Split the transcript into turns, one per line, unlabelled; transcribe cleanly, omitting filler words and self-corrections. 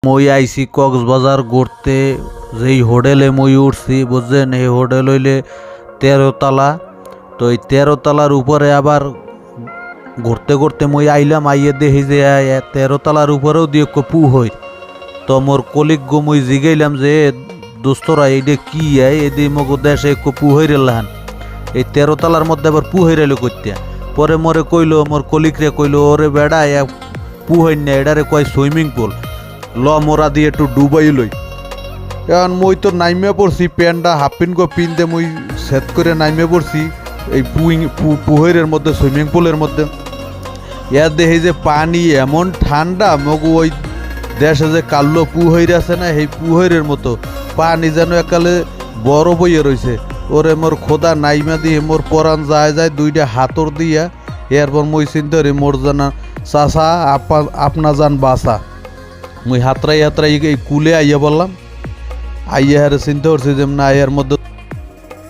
মই আইছি কক্সবাজার ঘুরতে। যেই হোটেলে মই উঠছি বুঝছেন, এই হোটেল হইলে 13 তলা। তো এই 13 তলার উপরে আবার ঘুরতে ঘুরতে মই আইলাম, আইয়ে দেখি যে 13 তলার উপরেও দিয়ে পু হই। তো মোর কলিগ গো মই জিগাইলাম যে দোস্তরা এইটা কি এদি মগো দেশে পু হইরে লাহান, এই 13 তলার মধ্যে আবার পু হইরাইলো করতে। পরে মোরে কইলো, মোর কলিগরে কইলো, ওরে বেড়া পু হইন না, এটারে কয় সুইমিং পুল, ল মোরা দিয়ে একটু ডুবাই লই। এখন মই তো নাইমে পড়ছি, প্যান্টটা হাফ প্যান্ট গো পিনতে মই সেট করে নাইমে পড়ছি এই পুহইরের মধ্যে, সুইমিং পুলের মধ্যে। ইয়ার দেখি যে পানি এমন ঠান্ডা, মগু ওই দেশে যে কাল্লো পুহইর আছে না, সেই পুহইরের মতো পানি যেন একালে বরফ হইয়ে রয়েছে। ওরে মোর খোদা নাইমা দিয়ে মোর পরান যায় দুইটা হাতর দিয়া। এরপর মই চিন্তা করি মোর জানা চাষা আপনা যান বাসা। মুই হাতরাই এই কুলে আইয়া বললাম, আইয়া হারে চিন্তা করছি যে না এর মধ্যে